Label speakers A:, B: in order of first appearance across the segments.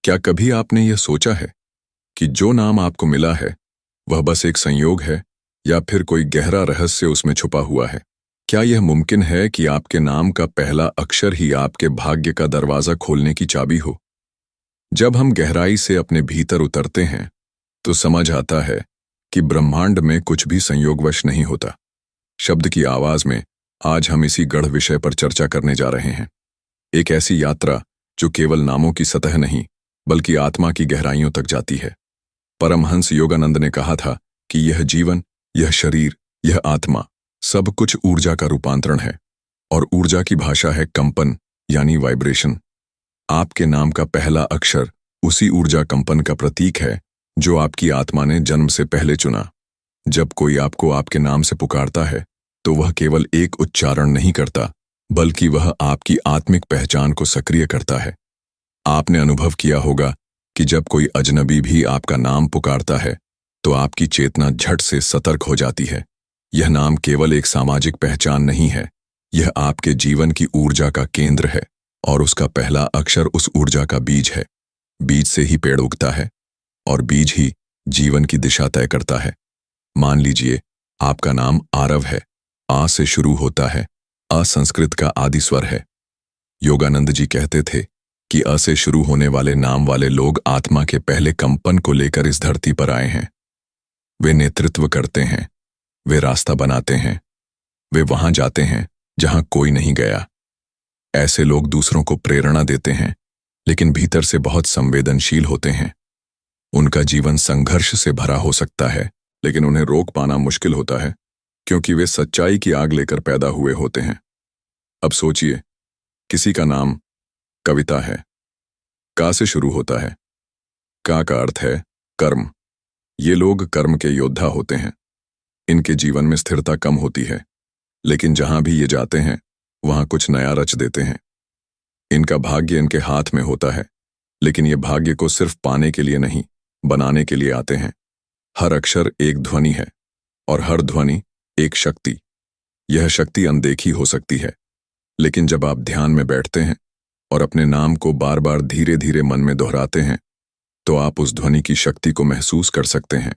A: क्या कभी आपने यह सोचा है कि जो नाम आपको मिला है वह बस एक संयोग है या फिर कोई गहरा रहस्य उसमें छुपा हुआ है? क्या यह मुमकिन है कि आपके नाम का पहला अक्षर ही आपके भाग्य का दरवाजा खोलने की चाबी हो? जब हम गहराई से अपने भीतर उतरते हैं तो समझ आता है कि ब्रह्मांड में कुछ भी संयोगवश नहीं होता। शब्द की आवाज में आज हम इसी गढ़ विषय पर चर्चा करने जा रहे हैं। एक ऐसी यात्रा जो केवल नामों की सतह नहीं बल्कि आत्मा की गहराइयों तक जाती है। परमहंस योगानंद ने कहा था कि यह जीवन, यह शरीर, यह आत्मा सब कुछ ऊर्जा का रूपांतरण है और ऊर्जा की भाषा है कंपन यानी वाइब्रेशन। आपके नाम का पहला अक्षर उसी ऊर्जा कंपन का प्रतीक है जो आपकी आत्मा ने जन्म से पहले चुना। जब कोई आपको आपके नाम से पुकारता है तो वह केवल एक उच्चारण नहीं करता बल्कि वह आपकी आत्मिक पहचान को सक्रिय करता है। आपने अनुभव किया होगा कि जब कोई अजनबी भी आपका नाम पुकारता है तो आपकी चेतना झट से सतर्क हो जाती है। यह नाम केवल एक सामाजिक पहचान नहीं है, यह आपके जीवन की ऊर्जा का केंद्र है और उसका पहला अक्षर उस ऊर्जा का बीज है। बीज से ही पेड़ उगता है और बीज ही जीवन की दिशा तय करता है। मान लीजिए आपका नाम आरव है। आ से शुरू होता है। अ संस्कृत का आदि स्वर है। योगानंद जी कहते थे कि अ से शुरू होने वाले नाम वाले लोग आत्मा के पहले कंपन को लेकर इस धरती पर आए हैं। वे नेतृत्व करते हैं, वे रास्ता बनाते हैं, वे वहां जाते हैं जहां कोई नहीं गया। ऐसे लोग दूसरों को प्रेरणा देते हैं लेकिन भीतर से बहुत संवेदनशील होते हैं। उनका जीवन संघर्ष से भरा हो सकता है लेकिन उन्हें रोक पाना मुश्किल होता है क्योंकि वे सच्चाई की आग लेकर पैदा हुए होते हैं। अब सोचिए, किसी का नाम कविता है। का से शुरू होता है। का अर्थ है कर्म। ये लोग कर्म के योद्धा होते हैं। इनके जीवन में स्थिरता कम होती है लेकिन जहां भी ये जाते हैं वहां कुछ नया रच देते हैं। इनका भाग्य इनके हाथ में होता है लेकिन ये भाग्य को सिर्फ पाने के लिए नहीं, बनाने के लिए आते हैं। हर अक्षर एक ध्वनि है और हर ध्वनि एक शक्ति। यह शक्ति अनदेखी हो सकती है लेकिन जब आप ध्यान में बैठते हैं और अपने नाम को बार बार धीरे धीरे मन में दोहराते हैं तो आप उस ध्वनि की शक्ति को महसूस कर सकते हैं।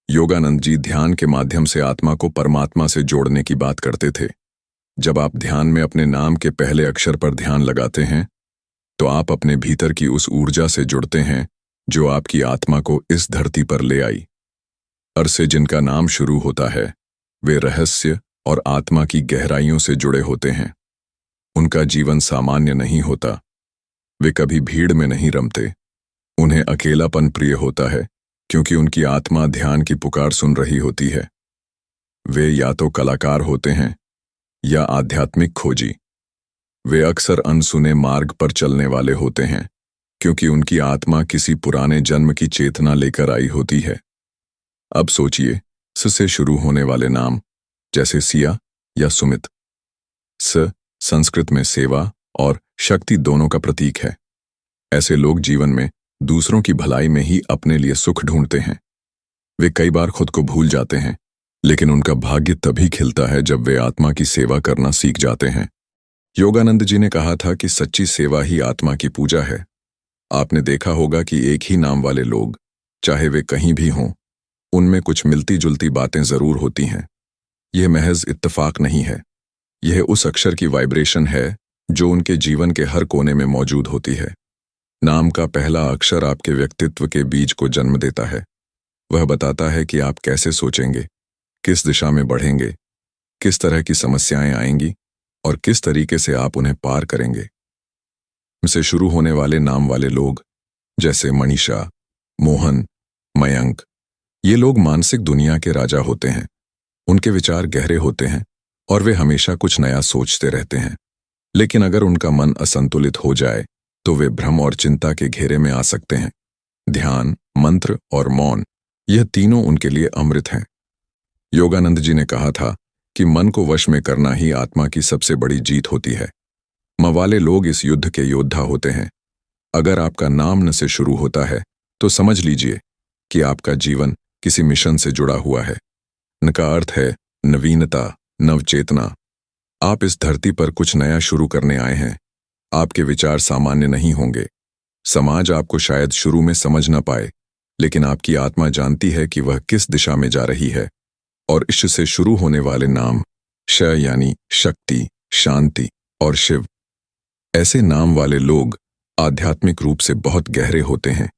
A: योगानंद जी ध्यान के माध्यम से आत्मा को परमात्मा से जोड़ने की बात करते थे। जब आप ध्यान में अपने नाम के पहले अक्षर पर ध्यान लगाते हैं तो आप अपने भीतर की उस ऊर्जा से जुड़ते हैं जो आपकी आत्मा को इस धरती पर ले आई। अर से जिनका नाम शुरू होता है वे रहस्य और आत्मा की गहराइयों से जुड़े होते हैं। उनका जीवन सामान्य नहीं होता। वे कभी भीड़ में नहीं रमते। उन्हें अकेलापन प्रिय होता है क्योंकि उनकी आत्मा ध्यान की पुकार सुन रही होती है। वे या तो कलाकार होते हैं या आध्यात्मिक खोजी। वे अक्सर अनसुने मार्ग पर चलने वाले होते हैं क्योंकि उनकी आत्मा किसी पुराने जन्म की चेतना लेकर आई होती है। अब सोचिए, स से शुरू होने वाले नाम जैसे सिया या सुमित। स संस्कृत में सेवा और शक्ति दोनों का प्रतीक है। ऐसे लोग जीवन में दूसरों की भलाई में ही अपने लिए सुख ढूंढते हैं। वे कई बार खुद को भूल जाते हैं लेकिन उनका भाग्य तभी खिलता है जब वे आत्मा की सेवा करना सीख जाते हैं। योगानंद जी ने कहा था कि सच्ची सेवा ही आत्मा की पूजा है। आपने देखा होगा कि एक ही नाम वाले लोग, चाहे वे कहीं भी हों, उनमें कुछ मिलती जुलती बातें जरूर होती हैं। यह महज इत्तेफाक नहीं है, यह उस अक्षर की वाइब्रेशन है जो उनके जीवन के हर कोने में मौजूद होती है। नाम का पहला अक्षर आपके व्यक्तित्व के बीज को जन्म देता है। वह बताता है कि आप कैसे सोचेंगे, किस दिशा में बढ़ेंगे, किस तरह की समस्याएं आएंगी और किस तरीके से आप उन्हें पार करेंगे। से शुरू होने वाले नाम वाले लोग जैसे मनीषा, मोहन, मयंक, ये लोग मानसिक दुनिया के राजा होते हैं। उनके विचार गहरे होते हैं और वे हमेशा कुछ नया सोचते रहते हैं। लेकिन अगर उनका मन असंतुलित हो जाए तो वे भ्रम और चिंता के घेरे में आ सकते हैं। ध्यान, मंत्र और मौन, यह तीनों उनके लिए अमृत हैं। योगानंद जी ने कहा था कि मन को वश में करना ही आत्मा की सबसे बड़ी जीत होती है। म वाले लोग इस युद्ध के योद्धा होते हैं। अगर आपका नाम न से शुरू होता है तो समझ लीजिए कि आपका जीवन किसी मिशन से जुड़ा हुआ है। न का अर्थ है नवीनता, नवचेतना। आप इस धरती पर कुछ नया शुरू करने आए हैं। आपके विचार सामान्य नहीं होंगे, समाज आपको शायद शुरू में समझ न पाए, लेकिन आपकी आत्मा जानती है कि वह किस दिशा में जा रही है। और इश्क से शुरू होने वाले नाम श यानी शक्ति, शांति और शिव, ऐसे नाम वाले लोग आध्यात्मिक रूप से बहुत गहरे होते हैं,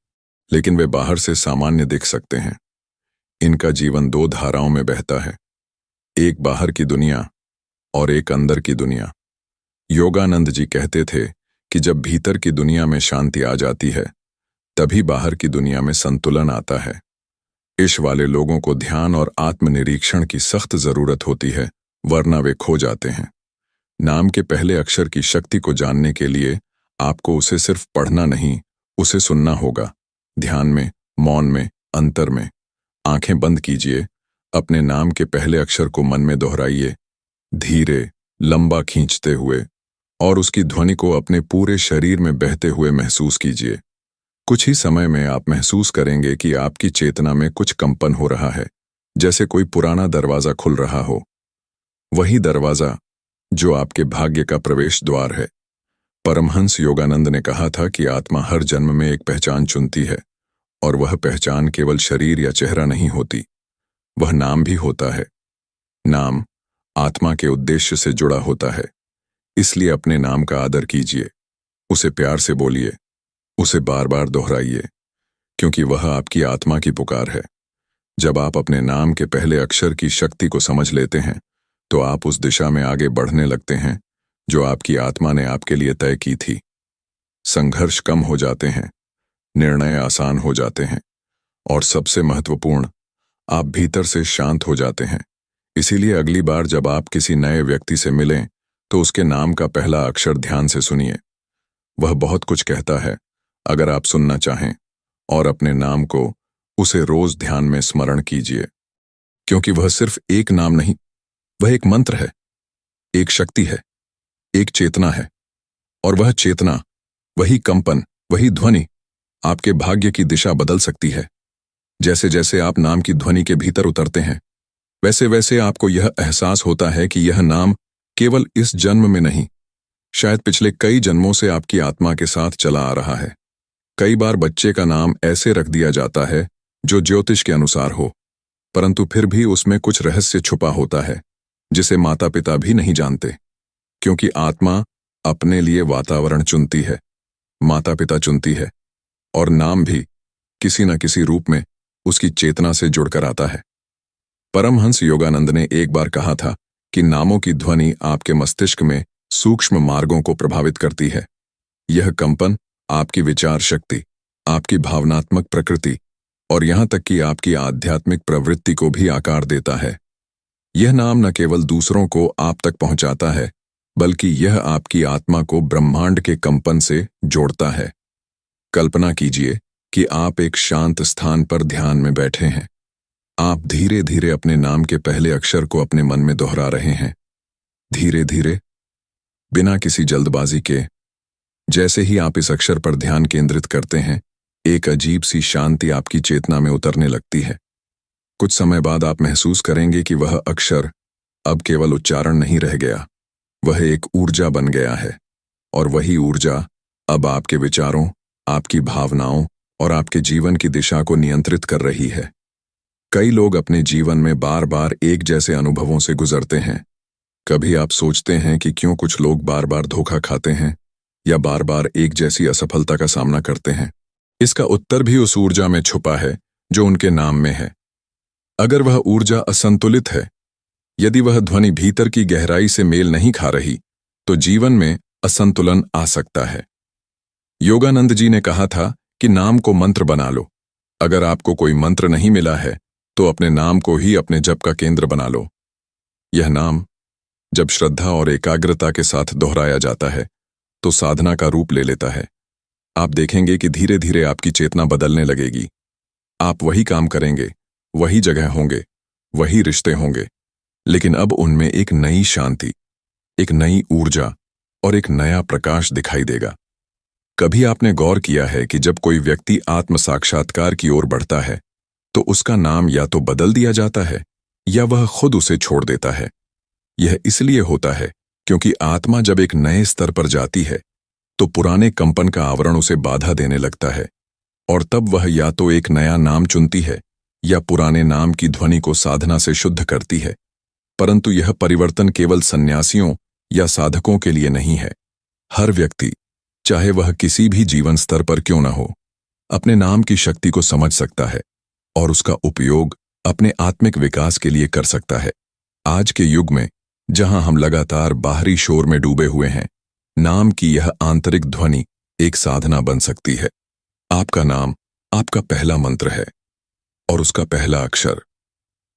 A: लेकिन वे बाहर से सामान्य दिख सकते हैं। इनका जीवन दो धाराओं में बहता है, एक बाहर की दुनिया और एक अंदर की दुनिया। योगानंद जी कहते थे कि जब भीतर की दुनिया में शांति आ जाती है, तभी बाहर की दुनिया में संतुलन आता है। इश्क वाले लोगों को ध्यान और आत्मनिरीक्षण की सख्त जरूरत होती है, वरना वे खो जाते हैं। नाम के पहले अक्षर की शक्ति को जानने के लिए आपको उसे सिर्फ पढ़ना नहीं, उसे सुनना होगा। ध्यान में, मौन में, अंतर में। आंखें बंद कीजिए, अपने नाम के पहले अक्षर को मन में दोहराइए, धीरे, लंबा खींचते हुए, और उसकी ध्वनि को अपने पूरे शरीर में बहते हुए महसूस कीजिए। कुछ ही समय में आप महसूस करेंगे कि आपकी चेतना में कुछ कंपन हो रहा है, जैसे कोई पुराना दरवाजा खुल रहा हो। वही दरवाजा जो आपके भाग्य का प्रवेश द्वार है। परमहंस योगानंद ने कहा था कि आत्मा हर जन्म में एक पहचान चुनती है, और वह पहचान केवल शरीर या चेहरा नहीं होती, वह नाम भी होता है। नाम आत्मा के उद्देश्य से जुड़ा होता है, इसलिए अपने नाम का आदर कीजिए, उसे प्यार से बोलिए, उसे बार बार दोहराइए, क्योंकि वह आपकी आत्मा की पुकार है। जब आप अपने नाम के पहले अक्षर की शक्ति को समझ लेते हैं, तो आप उस दिशा में आगे बढ़ने लगते हैं जो आपकी आत्मा ने आपके लिए तय की थी। संघर्ष कम हो जाते हैं, निर्णय आसान हो जाते हैं, और सबसे महत्वपूर्ण, आप भीतर से शांत हो जाते हैं। इसीलिए अगली बार जब आप किसी नए व्यक्ति से मिलें, तो उसके नाम का पहला अक्षर ध्यान से सुनिए। वह बहुत कुछ कहता है, अगर आप सुनना चाहें, और अपने नाम को उसे रोज ध्यान में स्मरण कीजिए, क्योंकि वह सिर्फ एक नाम नहीं, वह एक मंत्र है, एक शक्ति है, एक चेतना है। और वह चेतना, वही कंपन, वही ध्वनि आपके भाग्य की दिशा बदल सकती है। जैसे जैसे आप नाम की ध्वनि के भीतर उतरते हैं, वैसे वैसे आपको यह एहसास होता है कि यह नाम केवल इस जन्म में नहीं, शायद पिछले कई जन्मों से आपकी आत्मा के साथ चला आ रहा है। कई बार बच्चे का नाम ऐसे रख दिया जाता है जो ज्योतिष के अनुसार हो, परंतु फिर भी उसमें कुछ रहस्य छुपा होता है जिसे माता पिता भी नहीं जानते, क्योंकि आत्मा अपने लिए वातावरण चुनती है, माता पिता चुनती है, और नाम भी किसी न किसी रूप में उसकी चेतना से जुड़कर आता है। परमहंस योगानंद ने एक बार कहा था कि नामों की ध्वनि आपके मस्तिष्क में सूक्ष्म मार्गों को प्रभावित करती है। यह कंपन आपकी विचार शक्ति, आपकी भावनात्मक प्रकृति, और यहां तक कि आपकी आध्यात्मिक प्रवृत्ति को भी आकार देता है। यह नाम न केवल दूसरों को आप तक पहुंचाता है, बल्कि यह आपकी आत्मा को ब्रह्मांड के कंपन से जोड़ता है। कल्पना कीजिए कि आप एक शांत स्थान पर ध्यान में बैठे हैं। आप धीरे धीरे अपने नाम के पहले अक्षर को अपने मन में दोहरा रहे हैं, धीरे धीरे, बिना किसी जल्दबाजी के। जैसे ही आप इस अक्षर पर ध्यान केंद्रित करते हैं, एक अजीब सी शांति आपकी चेतना में उतरने लगती है। कुछ समय बाद आप महसूस करेंगे कि वह अक्षर अब केवल उच्चारण नहीं रह गया, वह एक ऊर्जा बन गया है, और वही ऊर्जा अब आपके विचारों, आपकी भावनाओं और आपके जीवन की दिशा को नियंत्रित कर रही है। कई लोग अपने जीवन में बार बार एक जैसे अनुभवों से गुजरते हैं। कभी आप सोचते हैं कि क्यों कुछ लोग बार बार धोखा खाते हैं या बार बार एक जैसी असफलता का सामना करते हैं। इसका उत्तर भी उस ऊर्जा में छुपा है जो उनके नाम में है। अगर वह ऊर्जा असंतुलित है, यदि वह ध्वनि भीतर की गहराई से मेल नहीं खा रही, तो जीवन में असंतुलन आ सकता है। योगानंद जी ने कहा था कि नाम को मंत्र बना लो। अगर आपको कोई मंत्र नहीं मिला है, तो अपने नाम को ही अपने जप का केंद्र बना लो। यह नाम जब श्रद्धा और एकाग्रता के साथ दोहराया जाता है, तो साधना का रूप ले लेता है। आप देखेंगे कि धीरे धीरे आपकी चेतना बदलने लगेगी। आप वही काम करेंगे, वही जगह होंगे, वही रिश्ते होंगे, लेकिन अब उनमें एक नई शांति, एक नई ऊर्जा और एक नया प्रकाश दिखाई देगा। कभी आपने गौर किया है कि जब कोई व्यक्ति आत्म साक्षात्कार की ओर बढ़ता है, तो उसका नाम या तो बदल दिया जाता है या वह खुद उसे छोड़ देता है। यह इसलिए होता है क्योंकि आत्मा जब एक नए स्तर पर जाती है, तो पुराने कंपन का आवरण उसे बाधा देने लगता है और तब वह या तो एक नया नाम चुनती है या पुराने नाम की ध्वनि को साधना से शुद्ध करती है। परंतु यह परिवर्तन केवल सन्यासियों या साधकों के लिए नहीं है। हर व्यक्ति, चाहे वह किसी भी जीवन स्तर पर क्यों न हो, अपने नाम की शक्ति को समझ सकता है और उसका उपयोग अपने आत्मिक विकास के लिए कर सकता है। आज के युग में, जहां हम लगातार बाहरी शोर में डूबे हुए हैं, नाम की यह आंतरिक ध्वनि एक साधना बन सकती है। आपका नाम आपका पहला मंत्र है और उसका पहला अक्षर,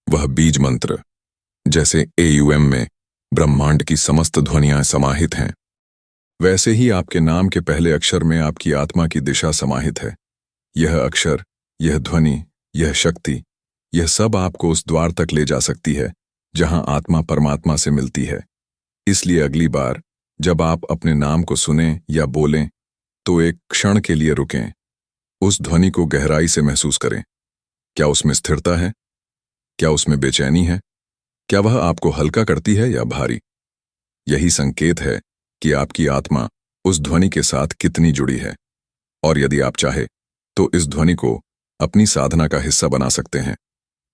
A: वह बीज मंत्र, जैसे AUM में ब्रह्मांड की समस्त ध्वनियां समाहित हैं, वैसे ही आपके नाम के पहले अक्षर में आपकी आत्मा की दिशा समाहित है। यह अक्षर, यह ध्वनि, यह शक्ति, यह सब आपको उस द्वार तक ले जा सकती है जहां आत्मा परमात्मा से मिलती है। इसलिए अगली बार जब आप अपने नाम को सुनें या बोलें, तो एक क्षण के लिए रुकें, उस ध्वनि को गहराई से महसूस करें। क्या उसमें स्थिरता है? क्या उसमें बेचैनी है? क्या वह आपको हल्का करती है या भारी? यही संकेत है कि आपकी आत्मा उस ध्वनि के साथ कितनी जुड़ी है। और यदि आप चाहे तो इस ध्वनि को अपनी साधना का हिस्सा बना सकते हैं।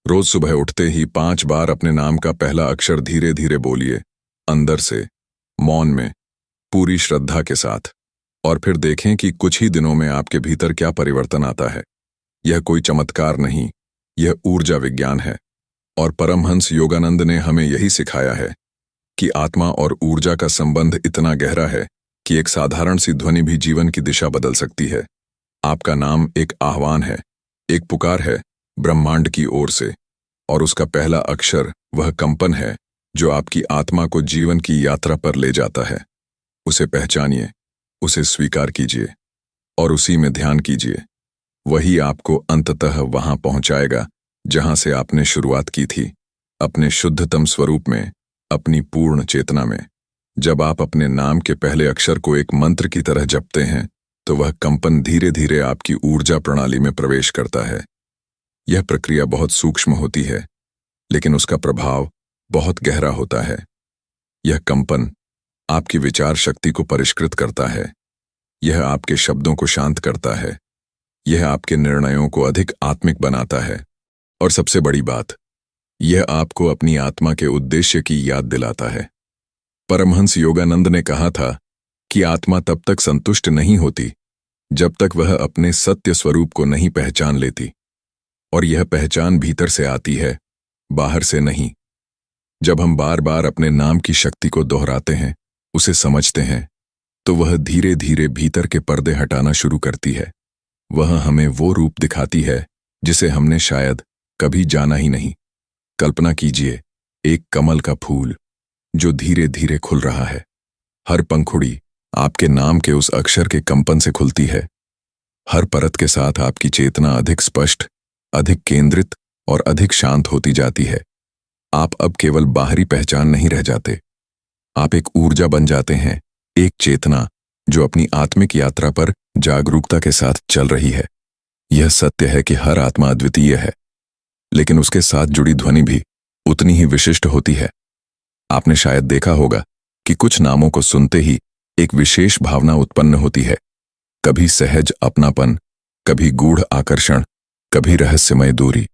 A: रोज सुबह उठते ही 5 बार अपने नाम का पहला अक्षर धीरे धीरे बोलिए, अंदर से, मौन में, पूरी श्रद्धा के साथ, और फिर देखें कि कुछ ही दिनों में आपके भीतर क्या परिवर्तन आता है। यह कोई चमत्कार नहीं, यह ऊर्जा विज्ञान है। और परमहंस योगानंद ने हमें यही सिखाया है कि आत्मा और ऊर्जा का संबंध इतना गहरा है कि एक साधारण सी ध्वनि भी जीवन की दिशा बदल सकती है। आपका नाम एक आह्वान है, एक पुकार है ब्रह्मांड की ओर से, और उसका पहला अक्षर वह कंपन है जो आपकी आत्मा को जीवन की यात्रा पर ले जाता है। उसे पहचानिए, उसे स्वीकार कीजिए और उसी में ध्यान कीजिए। वही आपको अंततः वहां पहुंचाएगा जहां से आपने शुरुआत की थी, अपने शुद्धतम स्वरूप में, अपनी पूर्ण चेतना में। जब आप अपने नाम के पहले अक्षर को एक मंत्र की तरह जपते हैं, तो वह कंपन धीरे धीरे आपकी ऊर्जा प्रणाली में प्रवेश करता है। यह प्रक्रिया बहुत सूक्ष्म होती है, लेकिन उसका प्रभाव बहुत गहरा होता है। यह कंपन आपकी विचार शक्ति को परिष्कृत करता है, यह आपके शब्दों को शांत करता है, यह आपके निर्णयों को अधिक आत्मिक बनाता है, और सबसे बड़ी बात, यह आपको अपनी आत्मा के उद्देश्य की याद दिलाता है। परमहंस योगानंद ने कहा था कि आत्मा तब तक संतुष्ट नहीं होती जब तक वह अपने सत्य स्वरूप को नहीं पहचान लेती, और यह पहचान भीतर से आती है, बाहर से नहीं। जब हम बार बार अपने नाम की शक्ति को दोहराते हैं, उसे समझते हैं, तो वह धीरे धीरे भीतर के पर्दे हटाना शुरू करती है। वह हमें वो रूप दिखाती है जिसे हमने शायद कभी जाना ही नहीं। कल्पना कीजिए, एक कमल का फूल जो धीरे धीरे खुल रहा है। हर पंखुड़ी आपके नाम के उस अक्षर के कंपन से खुलती है। हर परत के साथ आपकी चेतना अधिक स्पष्ट, अधिक केंद्रित और अधिक शांत होती जाती है। आप अब केवल बाहरी पहचान नहीं रह जाते, आप एक ऊर्जा बन जाते हैं, एक चेतना जो अपनी आत्मिक यात्रा पर जागरूकता के साथ चल रही है। यह सत्य है कि हर आत्मा अद्वितीय है, लेकिन उसके साथ जुड़ी ध्वनि भी उतनी ही विशिष्ट होती है। आपने शायद देखा होगा कि कुछ नामों को सुनते ही एक विशेष भावना उत्पन्न होती है, कभी सहज अपनापन, कभी गूढ़ आकर्षण, कभी रहस्यमय दूरी।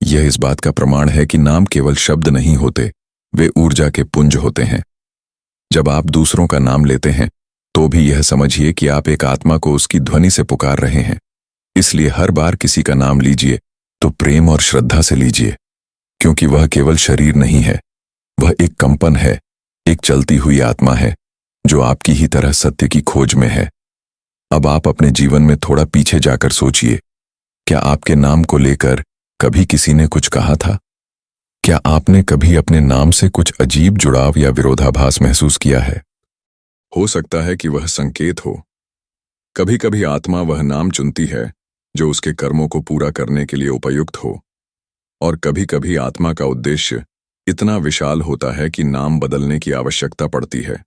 A: यह इस बात का प्रमाण है कि नाम केवल शब्द नहीं होते, वे ऊर्जा के पुंज होते हैं। जब आप दूसरों का नाम लेते हैं, तो भी यह समझिए कि आप एक आत्मा को उसकी ध्वनि से पुकार रहे हैं। इसलिए हर बार किसी का नाम लीजिए तो प्रेम और श्रद्धा से लीजिए, क्योंकि वह केवल शरीर नहीं है, वह एक कंपन है, एक चलती हुई आत्मा है जो आपकी ही तरह सत्य की खोज में है। अब आप अपने जीवन में थोड़ा पीछे जाकर सोचिए, क्या आपके नाम को लेकर कभी किसी ने कुछ कहा था? क्या आपने कभी अपने नाम से कुछ अजीब जुड़ाव या विरोधाभास महसूस किया है? हो सकता है कि वह संकेत हो। कभी कभी आत्मा वह नाम चुनती है जो उसके कर्मों को पूरा करने के लिए उपयुक्त हो, और कभी कभी आत्मा का उद्देश्य इतना विशाल होता है कि नाम बदलने की आवश्यकता पड़ती है।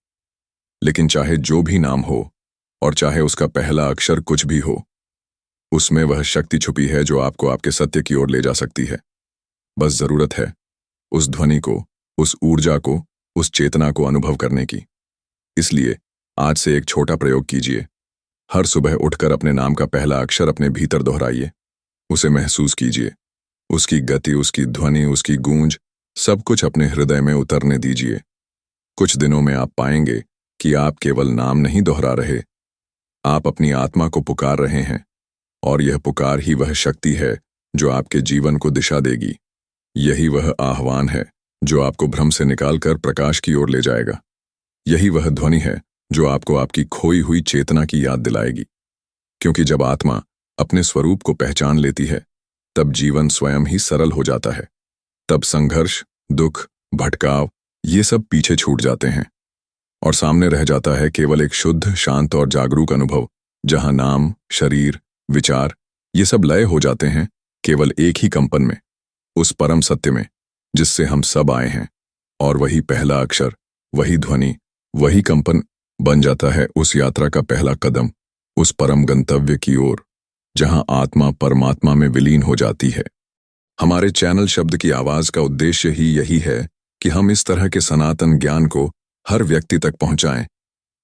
A: लेकिन चाहे जो भी नाम हो और चाहे उसका पहला अक्षर कुछ भी हो, उसमें वह शक्ति छुपी है जो आपको आपके सत्य की ओर ले जा सकती है। बस जरूरत है उस ध्वनि को, उस ऊर्जा को, उस चेतना को अनुभव करने की। इसलिए आज से एक छोटा प्रयोग कीजिए। हर सुबह उठकर अपने नाम का पहला अक्षर अपने भीतर दोहराइए। उसे महसूस कीजिए, उसकी गति, उसकी ध्वनि, उसकी गूंज, सब कुछ अपने हृदय में उतरने दीजिए। कुछ दिनों में आप पाएंगे कि आप केवल नाम नहीं दोहरा रहे, आप अपनी आत्मा को पुकार रहे हैं, और यह पुकार ही वह शक्ति है जो आपके जीवन को दिशा देगी। यही वह आह्वान है जो आपको भ्रम से निकालकर प्रकाश की ओर ले जाएगा। यही वह ध्वनि है जो आपको आपकी खोई हुई चेतना की याद दिलाएगी। क्योंकि जब आत्मा अपने स्वरूप को पहचान लेती है, तब जीवन स्वयं ही सरल हो जाता है। तब संघर्ष, दुख, भटकाव, ये सब पीछे छूट जाते हैं और सामने रह जाता है केवल एक शुद्ध, शांत और जागरूक अनुभव, जहां नाम, शरीर, विचार, ये सब लय हो जाते हैं केवल एक ही कंपन में, उस परम सत्य में जिससे हम सब आए हैं। और वही पहला अक्षर, वही ध्वनि, वही कंपन बन जाता है उस यात्रा का पहला कदम, उस परम गंतव्य की ओर, जहां आत्मा परमात्मा में विलीन हो जाती है। हमारे चैनल शब्द की आवाज का उद्देश्य ही यही है कि हम इस तरह के सनातन ज्ञान को हर व्यक्ति तक पहुंचाएं,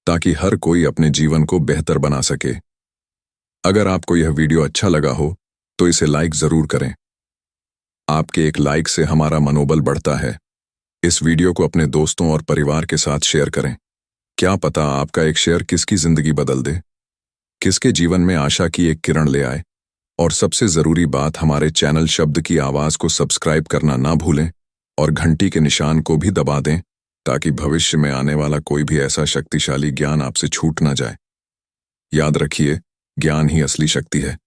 A: ताकि हर कोई अपने जीवन को बेहतर बना सके। अगर आपको यह वीडियो अच्छा लगा हो तो इसे लाइक जरूर करें। आपके एक लाइक से हमारा मनोबल बढ़ता है। इस वीडियो को अपने दोस्तों और परिवार के साथ शेयर करें। क्या पता आपका एक शेयर किसकी जिंदगी बदल दे, किसके जीवन में आशा की एक किरण ले आए। और सबसे जरूरी बात, हमारे चैनल शब्द की आवाज को सब्सक्राइब करना ना भूलें और घंटी के निशान को भी दबा दें, ताकि भविष्य में आने वाला कोई भी ऐसा शक्तिशाली ज्ञान आपसे छूट ना जाए। याद रखिए, ज्ञान ही असली शक्ति है।